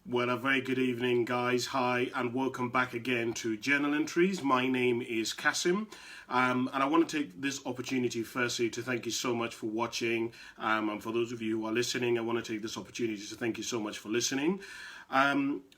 Well, a very good evening, guys. Hi, and welcome back again to Journal Entries. My name is Cassim, and I want to take this opportunity firstly to thank you so much for watching. And for those of you who are listening, I want to take this opportunity to thank you so much for listening.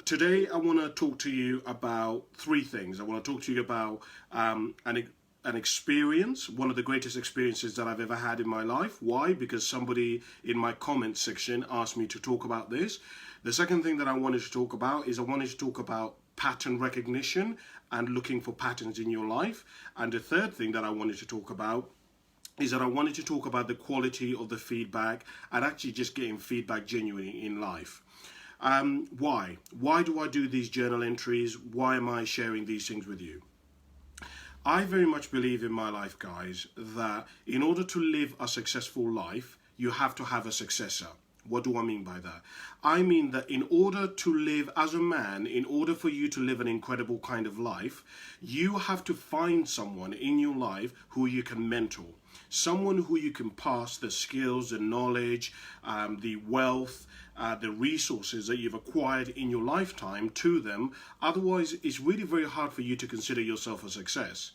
Today, I want to talk to you about three things. I want to talk to you about an experience, one of the greatest experiences that I've ever had in my life. Why? Because somebody in my comment section asked me to talk about this. The second thing that I wanted to talk about is I wanted to talk about pattern recognition and looking for patterns in your life. And the third thing that I wanted to talk about is that I wanted to talk about the quality of the feedback and actually just getting feedback genuinely in life. Why? Why do I do these journal entries? Why am I sharing these things with you? I very much believe in my life, guys, that in order to live a successful life, you have to have a successor. What do I mean by that? I mean that in order to live as a man, in order for you to live an incredible kind of life, you have to find someone in your life who you can mentor. Someone who you can pass the skills, the knowledge, the wealth, the resources that you've acquired in your lifetime to them. Otherwise, it's really very hard for you to consider yourself a success.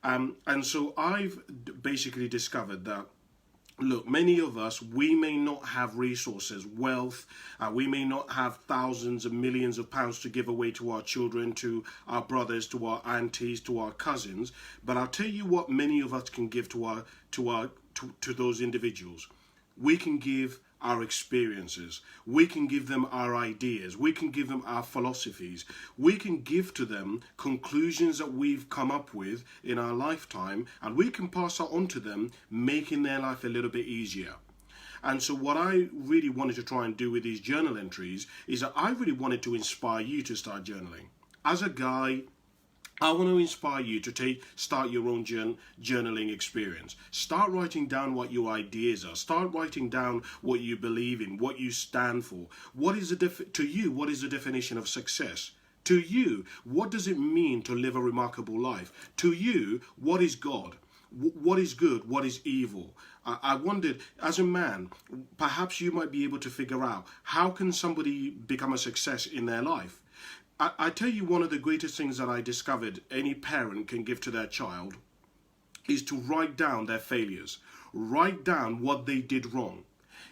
And so I've basically discovered that, look, many of us, we may not have resources, wealth, we may not have thousands and millions of pounds to give away to our children, to our brothers, to our aunties, to our cousins, but I'll tell you what many of us can give to those individuals. We can give our experiences, we can give them our ideas, we can give them our philosophies, we can give to them conclusions that we've come up with in our lifetime, and we can pass that on to them, making their life a little bit easier. And so what I really wanted to try and do with these journal entries is that I really wanted to inspire you to start journaling. As a guy, I want to inspire you to start your own journaling experience. Start writing down what your ideas are. Start writing down what you believe in, what you stand for. What is to you, what is the definition of success? To you, what does it mean to live a remarkable life? To you, what is God? What is good? What is evil? I wondered, as a man, perhaps you might be able to figure out how can somebody become a success in their life? I tell you, one of the greatest things that I discovered any parent can give to their child is to write down their failures. Write down what they did wrong.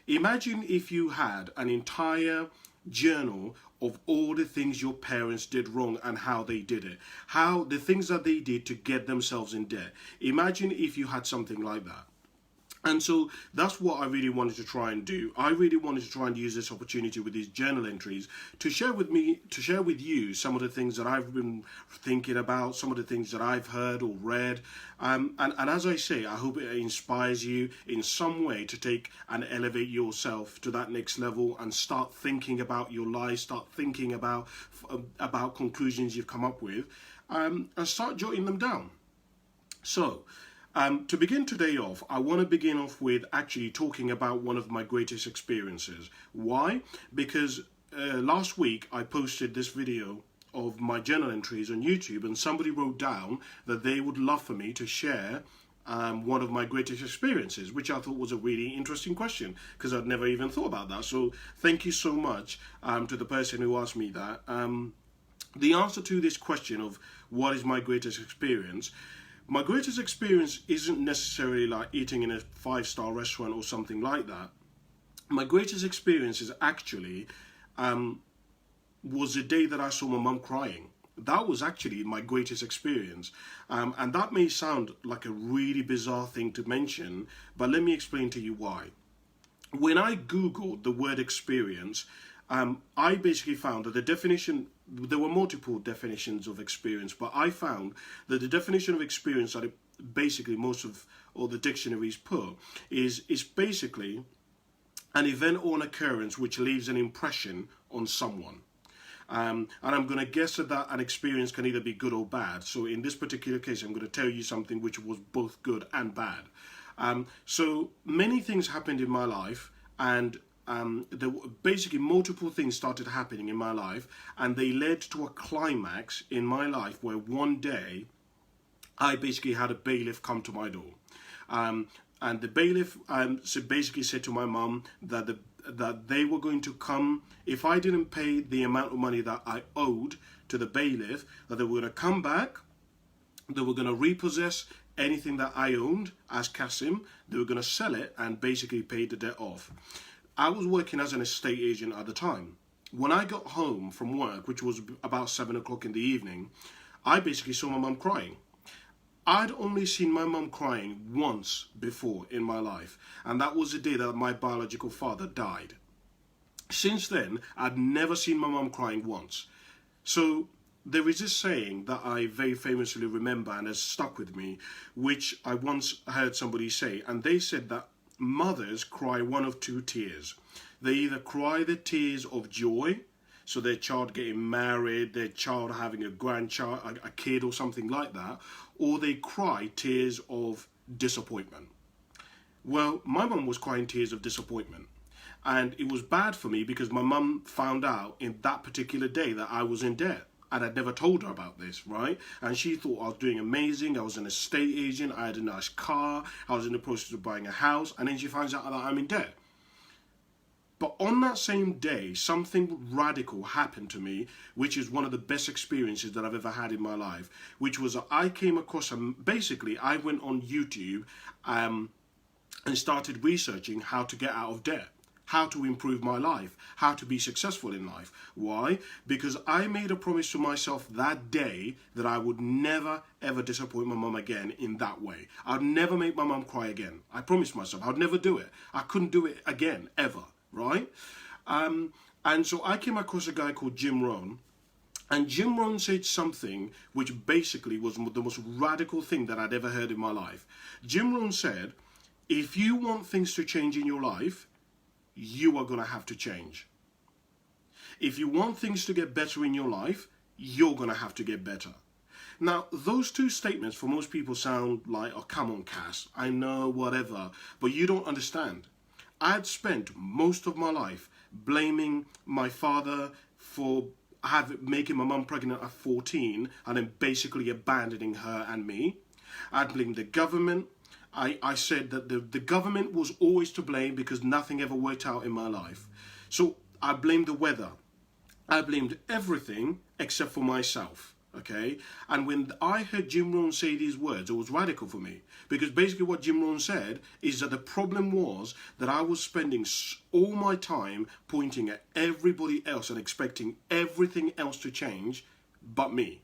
Imagine if you had an entire journal of all the things your parents did wrong and how they did it. How the things that they did to get themselves in debt. Imagine if you had something like that. And so that's what I really wanted to try and do. I really wanted to try and use this opportunity with these journal entries to share with you some of the things that I've been thinking about, some of the things that I've heard or read. And as I say, I hope it inspires you in some way to take and elevate yourself to that next level and start thinking about your life, start thinking about conclusions you've come up with, and start jotting them down. So, to begin today off, I want to begin off with actually talking about one of my greatest experiences. Why? Because last week I posted this video of my journal entries on YouTube, and somebody wrote down that they would love for me to share one of my greatest experiences, which I thought was a really interesting question because I'd never even thought about that. So thank you so much to the person who asked me that. The answer to this question of what is my greatest experience, my greatest experience isn't necessarily like eating in a 5-star restaurant or something like that. My greatest experience is actually was the day that I saw my mum crying. That was actually my greatest experience. And that may sound like a really bizarre thing to mention, but let me explain to you why. When I Googled the word experience, I basically found that there were multiple definitions of experience, but I found that the definition of experience that basically most of all the dictionaries put is basically an event or an occurrence which leaves an impression on someone. And I'm going to guess that an experience can either be good or bad. So in this particular case, I'm going to tell you something which was both good and bad. So many things happened in my life, and basically multiple things started happening in my life, and they led to a climax in my life where one day I basically had a bailiff come to my door. And the bailiff basically said to my mum that that they were going to come, if I didn't pay the amount of money that I owed to the bailiff, that they were going to come back, they were going to repossess anything that I owned as Cassim, they were going to sell it and basically pay the debt off. I was working as an estate agent at the time. When I got home from work, which was about 7 o'clock in the evening, I basically saw my mum crying. I'd only seen my mum crying once before in my life, and that was the day that my biological father died. Since then, I'd never seen my mum crying once. So there is this saying that I very famously remember and has stuck with me, which I once heard somebody say, and they said that mothers cry one of two tears. They either cry the tears of joy, so their child getting married, their child having a grandchild, a kid or something like that, or they cry tears of disappointment. Well, my mum was crying tears of disappointment. And it was bad for me because my mum found out in that particular day that I was in debt. And I'd never told her about this, right? And she thought I was doing amazing. I was an estate agent. I had a nice car. I was in the process of buying a house. And then she finds out that I'm in debt. But on that same day, something radical happened to me, which is one of the best experiences that I've ever had in my life, which was I came across, basically, I went on YouTube and started researching how to get out of debt, how to improve my life, how to be successful in life. Why? Because I made a promise to myself that day that I would never, ever disappoint my mum again in that way. I'd never make my mum cry again. I promised myself I'd never do it. I couldn't do it again, ever. Right? And so I came across a guy called Jim Rohn, and Jim Rohn said something which basically was the most radical thing that I'd ever heard in my life. Jim Rohn said, if you want things to change in your life, you are going to have to change. If you want things to get better in your life, you're going to have to get better. Now, those two statements for most people sound like, oh, come on, Cass, I know, whatever, but you don't understand. I'd spent most of my life blaming my father for making my mum pregnant at 14 and then basically abandoning her and me. I'd blamed the government. I said that the government was always to blame because nothing ever worked out in my life. So I blamed the weather. I blamed everything except for myself. Okay, and when I heard Jim Rohn say these words, it was radical for me, because basically what Jim Rohn said is that the problem was that I was spending all my time pointing at everybody else and expecting everything else to change but me.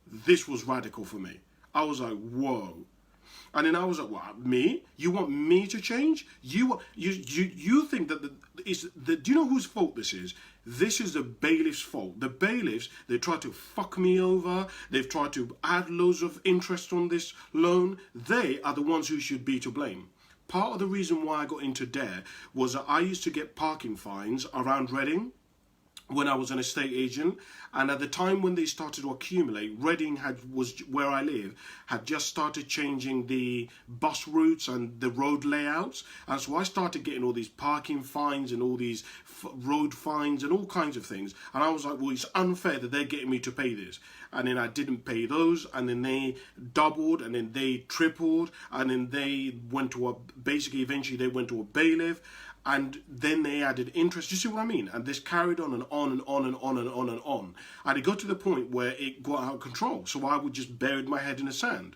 This was radical for me. I was like, whoa. And then I was like, what, me? You want me to change? You think that do you know whose fault this is? This is the bailiff's fault. The bailiffs, they tried to fuck me over. They've tried to add loads of interest on this loan. They are the ones who should be to blame. Part of the reason why I got into debt was that I used to get parking fines around Reading when I was an estate agent, and at the time when they started to accumulate, Reading was where I live, had just started changing the bus routes and the road layouts, and so I started getting all these parking fines and all these road fines and all kinds of things, and I was like, well, it's unfair that they're getting me to pay this, and then I didn't pay those, and then they doubled, and then they tripled, and then they went to eventually they went to a bailiff, and then they added interest. You see what I mean? And this carried on and on and on and on and on and on. And it got to the point where it got out of control. So I would just bury my head in the sand.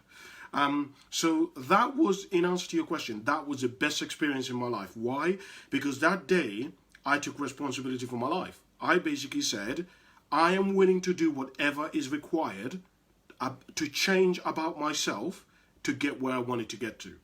So that was, in answer to your question, that was the best experience in my life. Why? Because that day, I took responsibility for my life. I basically said, I am willing to do whatever is required to change about myself to get where I wanted to get to.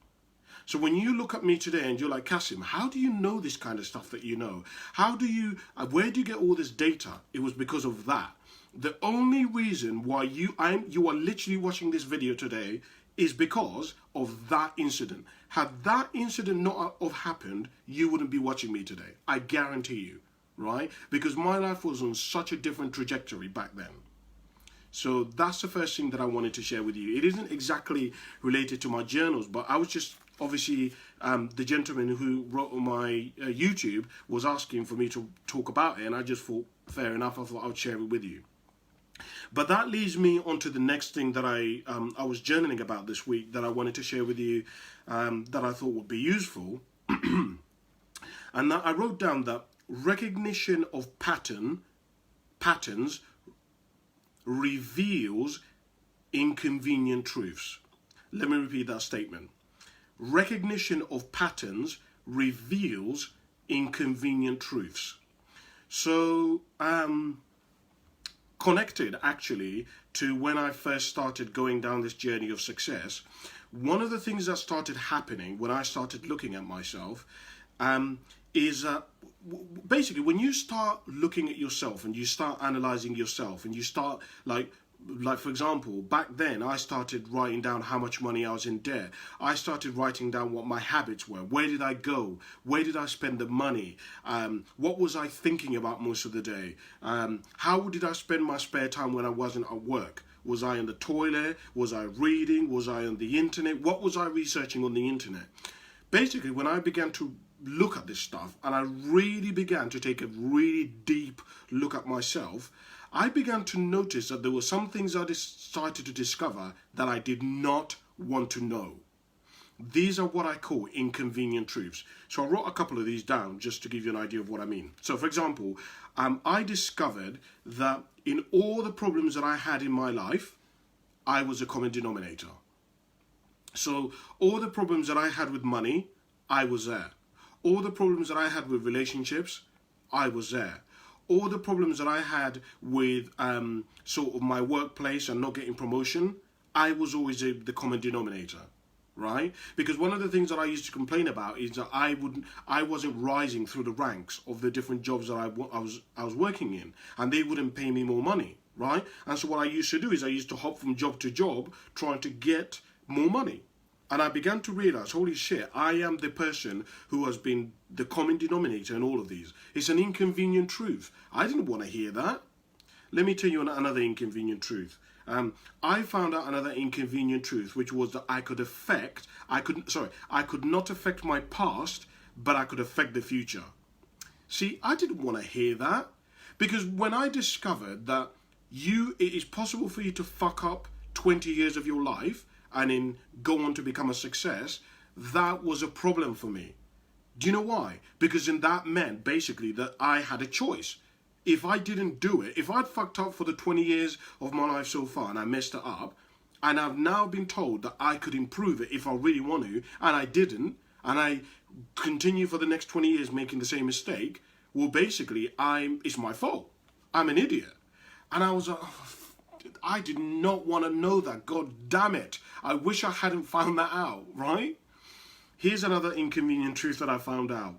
So when you look at me today and you're like, Cassim, how do you know this kind of stuff that you know? Where do you get all this data? It was because of that. The only reason why you are literally watching this video today is because of that incident. Had that incident not have happened, you wouldn't be watching me today. I guarantee you, right? Because my life was on such a different trajectory back then. So that's the first thing that I wanted to share with you. It isn't exactly related to my journals, but I was just, obviously, the gentleman who wrote on my YouTube was asking for me to talk about it, and I just thought, fair enough, I thought I would share it with you. But that leads me on to the next thing that I was journaling about this week that I wanted to share with you, that I thought would be useful. And I wrote down that recognition of patterns reveals inconvenient truths. Let me repeat that statement. Recognition of patterns reveals inconvenient truths. So, connected actually to when I first started going down this journey of success, one of the things that started happening when I started looking at myself is basically when you start looking at yourself and you start analyzing yourself and you start like for example, back then I started writing down how much money I was in debt. I started writing down what my habits were. Where did I go? Where did I spend the money? What was I thinking about most of the day? How did I spend my spare time when I wasn't at work? Was I in the toilet? Was I reading? Was I on the internet? What was I researching on the internet? Basically, when I began to look at this stuff and I really began to take a really deep look at myself, I began to notice that there were some things I started to discover that I did not want to know. These are what I call inconvenient truths. So I wrote a couple of these down just to give you an idea of what I mean. So for example, I discovered that in all the problems that I had in my life, I was a common denominator. So all the problems that I had with money, I was there. All the problems that I had with relationships, I was there. All the problems that I had with sort of my workplace and not getting promotion, I was always the common denominator, right? Because one of the things that I used to complain about is that I wasn't rising through the ranks of the different jobs that I was working in, and they wouldn't pay me more money, right? And so what I used to do is I used to hop from job to job trying to get more money. And I began to realize, holy shit, I am the person who has been the common denominator in all of these. It's an inconvenient truth. I didn't want to hear that. Let me tell you another inconvenient truth. I found out another inconvenient truth, which was that I could not affect my past, but I could affect the future. See, I didn't want to hear that, because when I discovered that it is possible for you to fuck up 20 years of your life and then go on to become a success, that was a problem for me. Do you know why? Because then that meant basically that I had a choice. If I didn't do it, if I'd fucked up for the 20 years of my life so far and I messed it up, and I've now been told that I could improve it if I really want to, and I didn't, and I continue for the next 20 years making the same mistake, well, basically, it's my fault. I'm an idiot. And I was like, I did not want to know that. God damn it. I wish I hadn't found that out, right? Here's another inconvenient truth that I found out.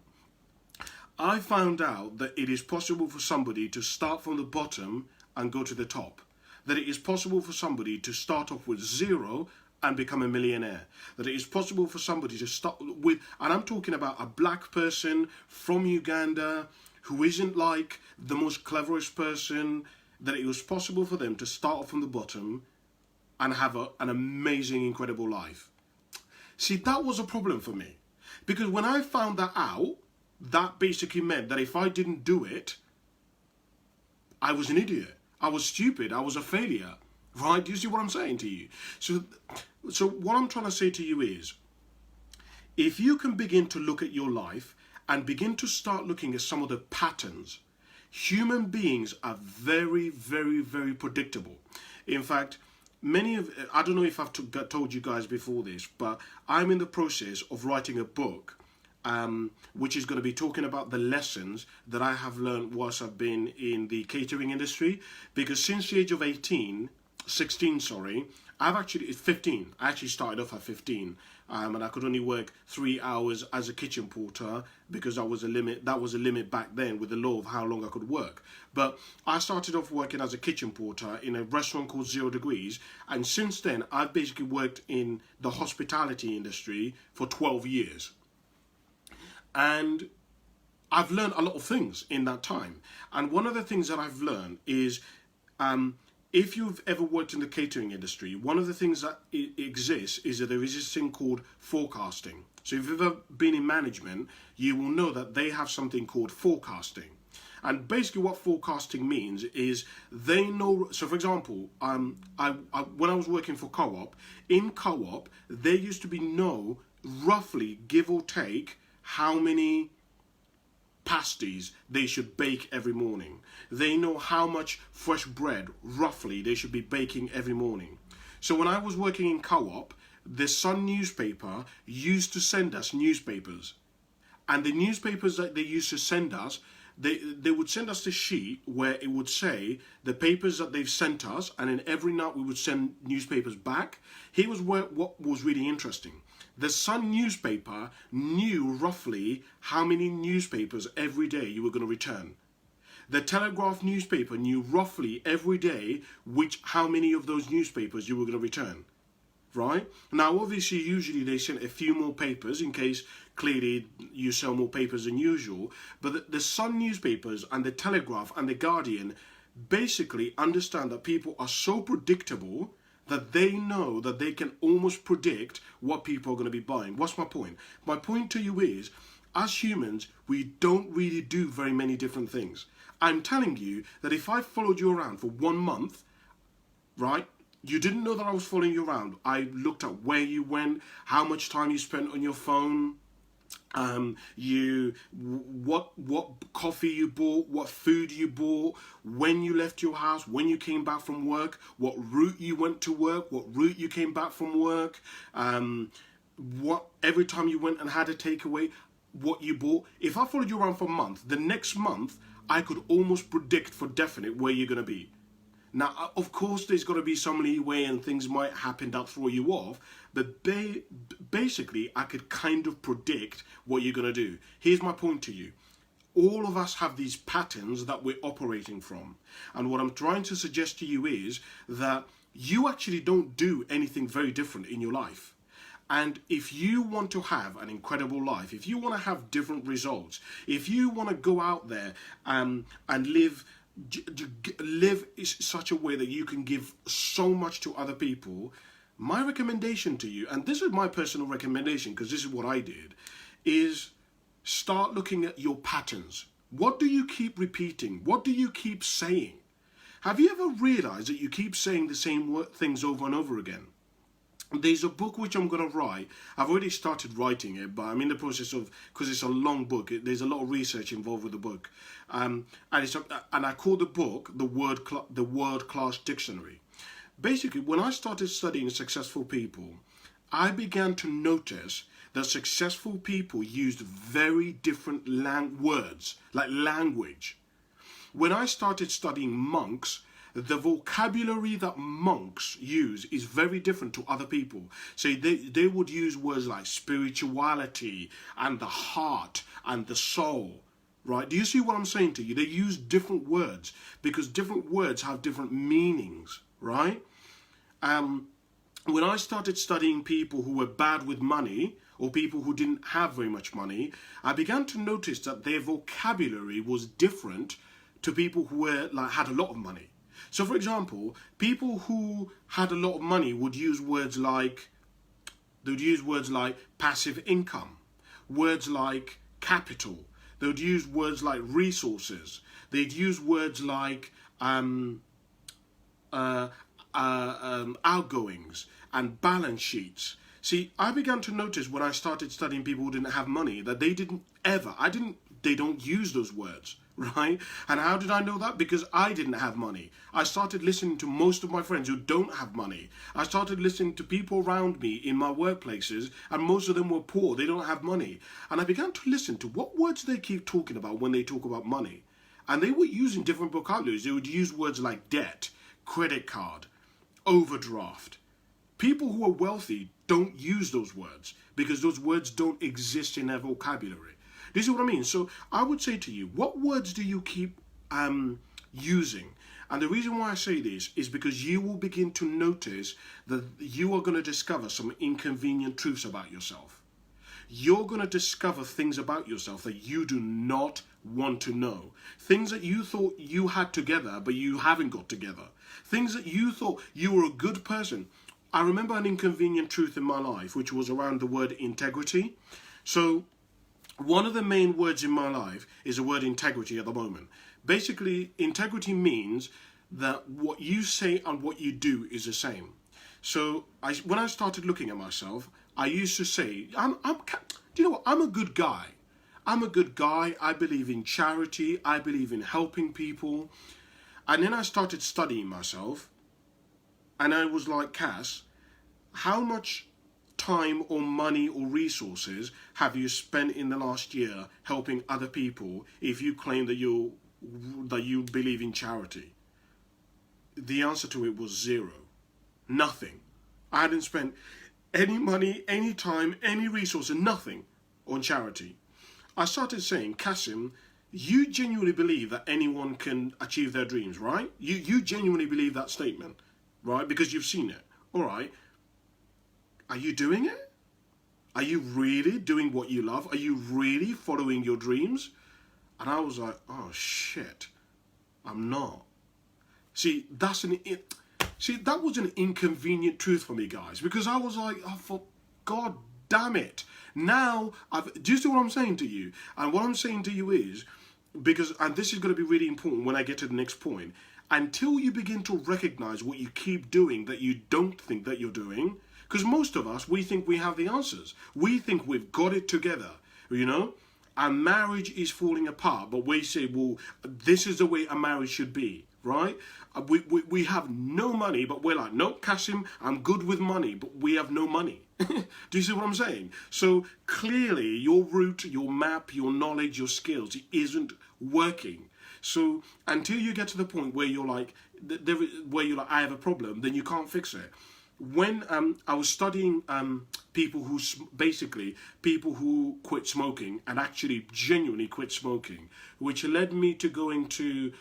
I found out that it is possible for somebody to start from the bottom and go to the top. That it is possible for somebody to start off with zero and become a millionaire. That it is possible for somebody to start with, and I'm talking about a black person from Uganda who isn't like the most cleverest person, that it was possible for them to start off from the bottom and have an amazing, incredible life. See, that was a problem for me. Because when I found that out, that basically meant that if I didn't do it, I was an idiot. I was stupid. I was a failure. Right? Do you see what I'm saying to you? So what I'm trying to say to you is, if you can begin to look at your life and begin to start looking at some of the patterns, human beings are very, very, very predictable. In fact, I don't know if I've told you guys before this, but I'm in the process of writing a book which is going to be talking about the lessons that I have learned whilst I've been in the catering industry. Because since the age of 16, it's 15. I actually started off at 15, and I could only work 3 hours as a kitchen porter because that was a limit back then with the law of how long I could work. But I started off working as a kitchen porter in a restaurant called 0 Degrees, and since then I've basically worked in the hospitality industry for 12 years. And I've learned a lot of things in that time. And one of the things that I've learned is, if you've ever worked in the catering industry, one of the things that exists is that there is this thing called forecasting. So if you've ever been in management, you will know that they have something called forecasting. And basically what forecasting means is they know, so for example, when I was working for Co-op, in Co-op, there used to be roughly, give or take, how many pasties they should bake every morning. They know how much fresh bread, roughly, they should be baking every morning. So when I was working in co-op, the Sun newspaper used to send us newspapers. And the newspapers that they used to send us, they would send us the sheet where it would say the papers that they've sent us, and then every night we would send newspapers back. Here was what was really interesting. The Sun newspaper knew roughly how many newspapers every day you were going to return. The Telegraph newspaper knew roughly every day how many of those newspapers you were going to return. Right? Now, obviously, usually they send a few more papers in case clearly you sell more papers than usual. But the Sun newspapers and the Telegraph and the Guardian basically understand that people are so predictable that they know that they can almost predict what people are going to be buying. What's my point? My point to you is, as humans, we don't really do very many different things. I'm telling you that if I followed you around for 1 month, right? You didn't know that I was following you around. I looked at where you went, how much time you spent on your phone, what coffee you bought, what food you bought, when you left your house, when you came back from work, what route you went to work, what route you came back from work, what every time you went and had a takeaway, what you bought. If I followed you around for a month, the next month I could almost predict for definite where you're going to be. Now, of course, there's got to be some leeway and things might happen that throw you off, but basically, I could kind of predict what you're going to do. Here's my point to you. All of us have these patterns that we're operating from. And what I'm trying to suggest to you is that you actually don't do anything very different in your life. And if you want to have an incredible life, if you want to have different results, if you want to go out there and live in such a way that you can give so much to other people, my recommendation to you, and this is my personal recommendation because this is what I did, is start looking at your patterns. What do you keep repeating? What do you keep saying? Have you ever realized that you keep saying the same things over and over again? There's a book which I'm going to write. I've already started writing it, but I'm in the process of, because it's a long book, there's a lot of research involved with the book. And I call the book the Word Class Dictionary. Basically, when I started studying successful people, I began to notice that successful people used very different words, like language. When I started studying monks, the vocabulary that monks use is very different to other people. So they would use words like spirituality and the heart and the soul, right? Do you see what I'm saying to you? They use different words because different words have different meanings, right? When I started studying people who were bad with money or people who didn't have very much money, I began to notice that their vocabulary was different to people who had a lot of money. So, for example, people who had a lot of money would use words like passive income, words like capital. They would use words like resources. They'd use words like outgoings and balance sheets. See, I began to notice when I started studying people who didn't have money that they don't use those words, right? And how did I know that? Because I didn't have money. I started listening to most of my friends who don't have money. I started listening to people around me in my workplaces, and most of them were poor. They don't have money. And I began to listen to what words they keep talking about when they talk about money. And they were using different vocabularies. They would use words like debt, credit card, overdraft. People who are wealthy don't use those words because those words don't exist in their vocabulary. Do you see what I mean? So I would say to you, what words do you keep using? And the reason why I say this is because you will begin to notice that you are going to discover some inconvenient truths about yourself. You're going to discover things about yourself that you do not want to know. Things that you thought you had together, but you haven't got together. Things that you thought you were a good person. I remember an inconvenient truth in my life, which was around the word integrity. So one of the main words in my life is the word integrity at the moment. Basically, integrity means that what you say and what you do is the same. So when I started looking at myself, I used to say, do you know what? I'm a good guy. I'm a good guy. I believe in charity. I believe in helping people. And then I started studying myself. And I was like, Cass, how much time or money or resources have you spent in the last year helping other people if you claim that you believe in charity? The answer to it was zero. Nothing. I hadn't spent any money, any time, any resources, nothing on charity. I started saying, Cassim, you genuinely believe that anyone can achieve their dreams, right? You genuinely believe that statement, right? Because you've seen it. All right. Are you doing it? Are you really doing what you love? Are you really following your dreams? And I was like, oh shit, I'm not. See, that was an inconvenient truth for me, guys, because I was like, oh, for God damn it. Now, do you see what I'm saying to you? And what I'm saying to you is, and this is going to be really important when I get to the next point, until you begin to recognize what you keep doing that you don't think that you're doing, because most of us, we think we have the answers. We think we've got it together, you know? Our marriage is falling apart, but we say, well, this is the way a marriage should be, right? We have no money, but we're like, no, Cassim, I'm good with money, but we have no money. Do you see what I'm saying? So clearly your route, your map, your knowledge, your skills isn't working. So until you get to the point where you're like, I have a problem, then you can't fix it. When I was studying people who quit smoking and actually genuinely quit smoking, which led me to go into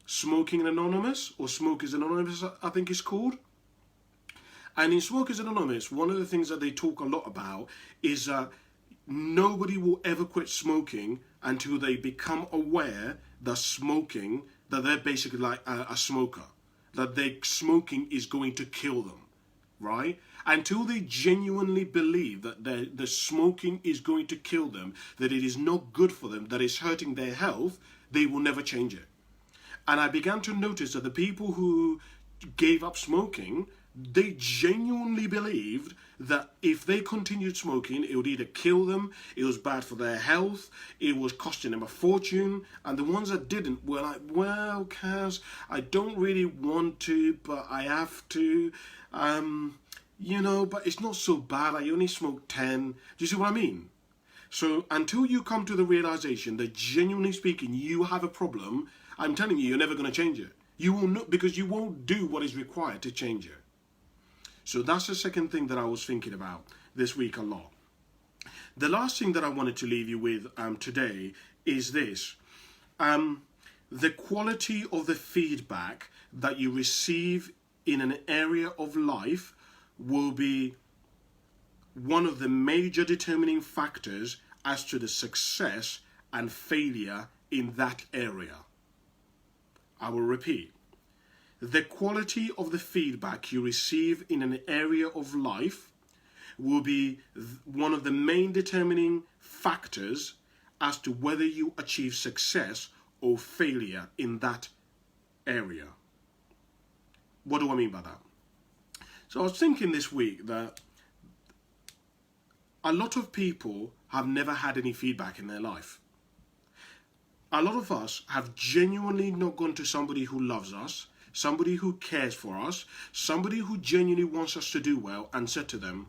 Smoking Anonymous, or Smokers Anonymous, I think it's called. And in Smokers Anonymous, one of the things that they talk a lot about is that nobody will ever quit smoking until they become aware that they're basically like a smoker. That their smoking is going to kill them, right? Until they genuinely believe that the smoking is going to kill them, that it is not good for them, that it's hurting their health, they will never change it. And I began to notice that the people who gave up smoking, they genuinely believed that if they continued smoking, it would either kill them, it was bad for their health, it was costing them a fortune. And the ones that didn't were like, well, Kaz, I don't really want to, but I have to. But it's not so bad. I only smoke 10. Do you see what I mean? So until you come to the realization that genuinely speaking, you have a problem, I'm telling you, you're never going to change it. You will not, because you won't do what is required to change it. So that's the second thing that I was thinking about this week a lot. The last thing that I wanted to leave you with today is this. The quality of the feedback that you receive in an area of life will be one of the major determining factors as to the success and failure in that area. I will repeat. The quality of the feedback you receive in an area of life will be one of the main determining factors as to whether you achieve success or failure in that area. What do I mean by that? So I was thinking this week that a lot of people have never had any feedback in their life. A lot of us have genuinely not gone to somebody who loves us, somebody who cares for us, somebody who genuinely wants us to do well, and said to them,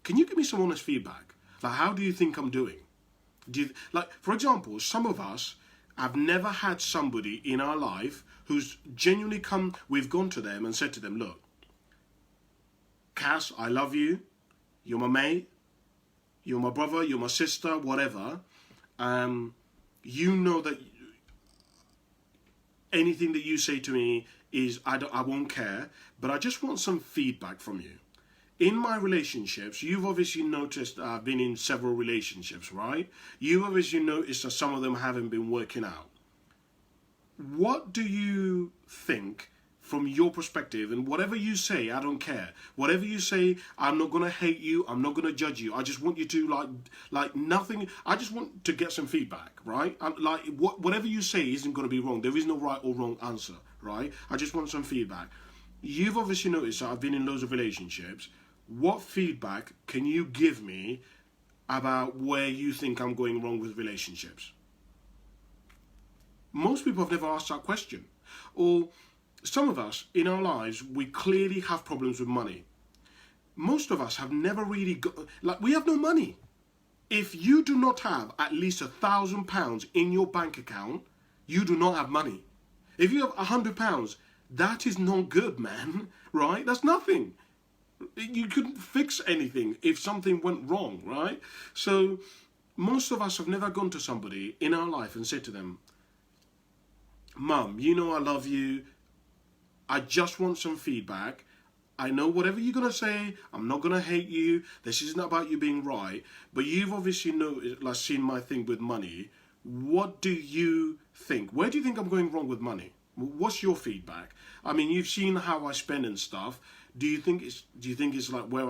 can you give me some honest feedback? Like, how do you think I'm doing? For example, some of us have never had somebody in our life who's genuinely we've gone to them and said to them, look, Cass, I love you. You're my mate. You're my brother. You're my sister, whatever. You know that anything that you say to me is, I won't care, but I just want some feedback from you. In my relationships, you've obviously noticed I've been in several relationships, right? You've obviously noticed that some of them haven't been working out. What do you think from your perspective? And whatever you say, I don't care. Whatever you say, I'm not going to hate you. I'm not going to judge you. I just want you to like nothing. I just want to get some feedback, right? Whatever you say isn't going to be wrong. There is no right or wrong answer, right? I just want some feedback. You've obviously noticed that I've been in loads of relationships. What feedback can you give me about where you think I'm going wrong with relationships? Most people have never asked that question. Or some of us in our lives, we clearly have problems with money. Most of us have never really got, like, we have no money. If you do not have at least £1,000 in your bank account, you do not have money. If you have £100, that is not good, man, right? That's nothing. You couldn't fix anything if something went wrong, right? So most of us have never gone to somebody in our life and said to them, Mum, you know I love you. I just want some feedback. I know whatever you're going to say, I'm not going to hate you. This isn't about you being right. But you've obviously seen my thing with money. What do you think? Where do you think I'm going wrong with money? What's your feedback? I mean, you've seen how I spend and stuff. Do you think it's like where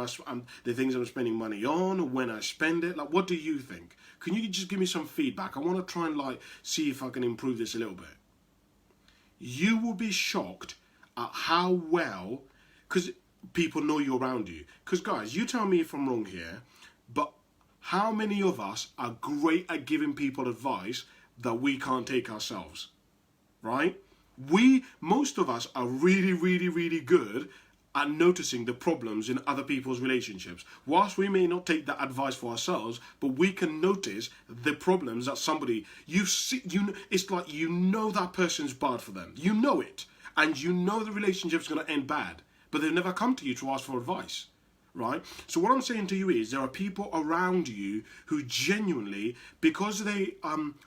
the things I'm spending money on, or when I spend it? Like, what do you think? Can you just give me some feedback? I want to try and see if I can improve this a little bit. You will be shocked at how well, because people know you're around you. Because guys, you tell me if I'm wrong here, but how many of us are great at giving people advice that we can't take ourselves, right? Most of us are really, really, really good at noticing the problems in other people's relationships. Whilst we may not take that advice for ourselves, but we can notice the problems that somebody, it's like you know that person's bad for them. You know it. And you know the relationship's going to end bad. But they've never come to you to ask for advice, right? So what I'm saying to you is there are people around you who genuinely, because they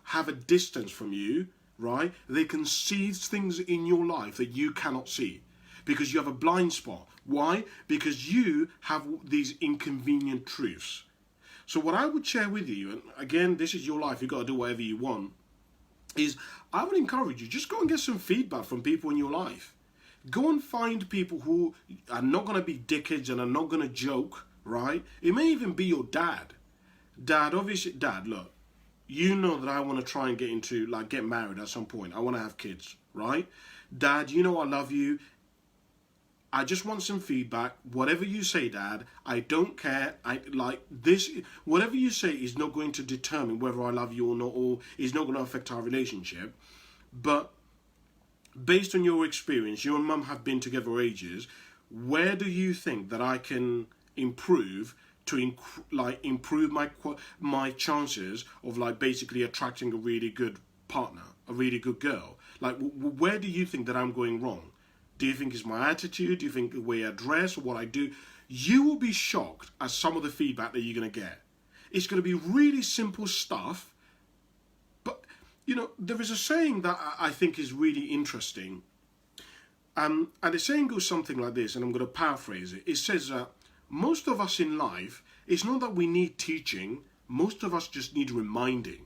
have a distance from you, right? They can see things in your life that you cannot see. Because you have a blind spot. Why? Because you have these inconvenient truths. So what I would share with you, and again, this is your life, you've got to do whatever you want, is I would encourage you, just go and get some feedback from people in your life. Go and find people who are not going to be dickheads and are not going to joke, right? It may even be your dad. Dad, look, you know that I want to try and get married at some point. I want to have kids, right? Dad, you know I love you. I just want some feedback. Whatever you say, Dad, I don't care. Whatever you say is not going to determine whether I love you or not, or is not going to affect our relationship. But based on your experience, you and Mum have been together ages. Where do you think that I can improve to improve my chances of basically attracting a really good partner, a really good girl? Where do you think that I'm going wrong? Do you think it's my attitude? Do you think the way I dress or what I do? You will be shocked at some of the feedback that you're going to get. It's going to be really simple stuff. But, there is a saying that I think is really interesting. And the saying goes something like this, and I'm going to paraphrase it. It says that most of us in life, it's not that we need teaching. Most of us just need reminding.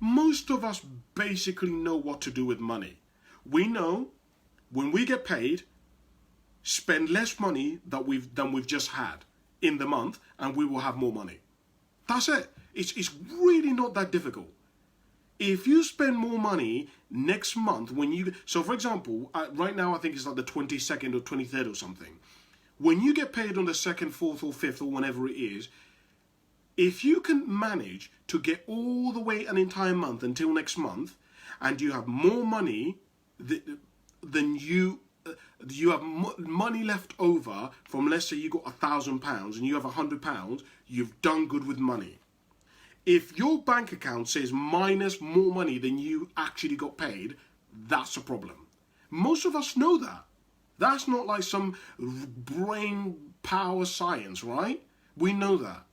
Most of us basically know what to do with money. We know when we get paid, spend less money than we've just had in the month, and we will have more money. That's it. It's really not that difficult. If you spend more money next month so for example, right now I think it's like the 22nd or 23rd or something. When you get paid on the 2nd, 4th or 5th or whenever it is, if you can manage to get all the way an entire month until next month, and you have more money then you have money left over from, let's say you got £1,000 and you have £100, you've done good with money. If your bank account says minus more money than you actually got paid, that's a problem. Most of us know that. That's not like some brain power science, right? We know that.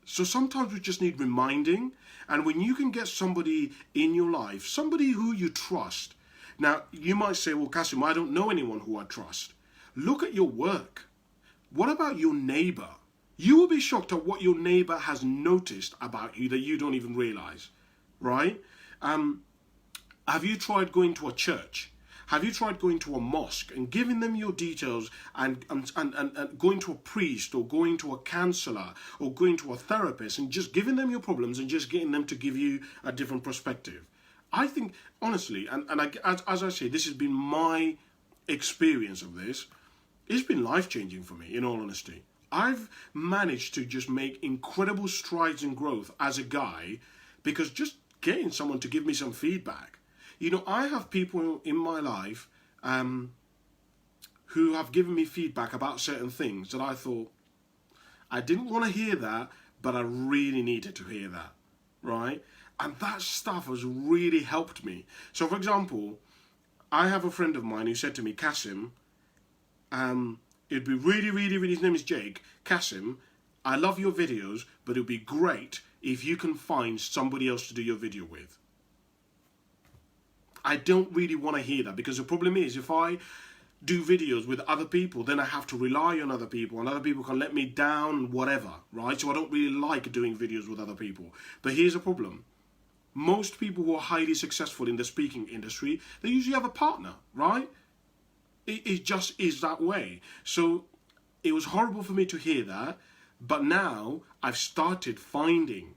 So sometimes we just need reminding. And when you can get somebody in your life, somebody who you trust. Now, you might say, well, Cassim, I don't know anyone who I trust. Look at your work. What about your neighbor? You will be shocked at what your neighbor has noticed about you that you don't even realize, right? Have you tried going to a church? Have you tried going to a mosque and giving them your details and going to a priest or going to a counselor or going to a therapist and just giving them your problems and just getting them to give you a different perspective? I think, honestly, as I say, this has been my experience of this. It's been life-changing for me, in all honesty. I've managed to just make incredible strides in growth as a guy because just getting someone to give me some feedback. You know, I have people in my life who have given me feedback about certain things that I thought, I didn't want to hear that, but I really needed to hear that, right? And that stuff has really helped me. So, for example, I have a friend of mine who said to me, Cassim, it'd be really, his name is Jake, Cassim, I love your videos, but it'd be great if you can find somebody else to do your video with. I don't really want to hear that, because the problem is, if I do videos with other people, then I have to rely on other people, and other people can let me down, whatever, right? So I don't really like doing videos with other people. But here's the problem. Most people who are highly successful in the speaking industry, they usually have a partner, right? It just is that way. So it was horrible for me to hear that, but now I've started finding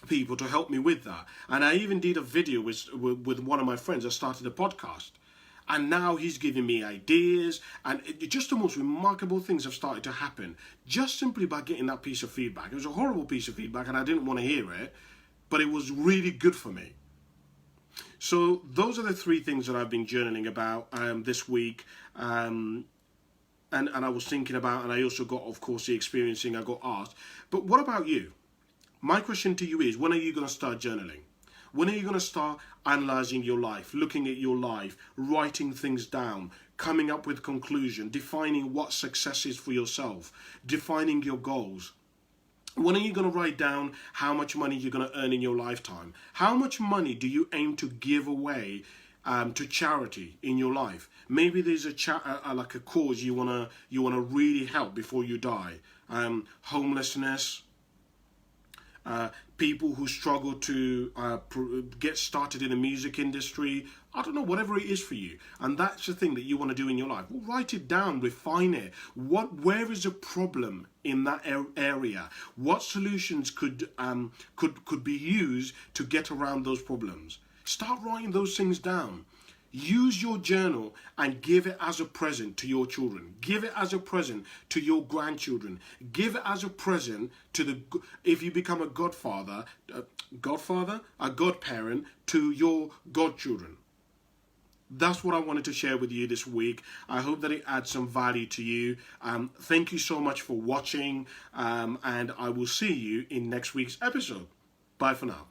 people to help me with that. And I even did a video with one of my friends. I started a podcast. And now he's giving me ideas, and just the most remarkable things have started to happen just simply by getting that piece of feedback. It was a horrible piece of feedback, and I didn't want to hear it, but it was really good for me. So those are the 3 things that I've been journaling about this week, and I was thinking about, and I also got, of course, the experiencing I got asked. But what about you? My question to you is, when are you going to start journaling? When are you going to start analysing your life, looking at your life, writing things down, coming up with conclusion, defining what success is for yourself, defining your goals? When are you going to write down how much money you're going to earn in your lifetime? How much money do you aim to give away to charity in your life? Maybe there's like a cause you wanna really help before you die. Homelessness. People who struggle to get started in the music industry. I don't know, whatever it is for you. And that's the thing that you want to do in your life. Well, write it down, refine it. Where is a problem in that area? What solutions could be used to get around those problems? Start writing those things down. Use your journal and give it as a present to your children. Give it as a present to your grandchildren. Give it as a present to if you become a godfather, a godparent to your godchildren. That's what I wanted to share with you this week. I hope that it adds some value to you. Thank you so much for watching, and I will see you in next week's episode. Bye for now.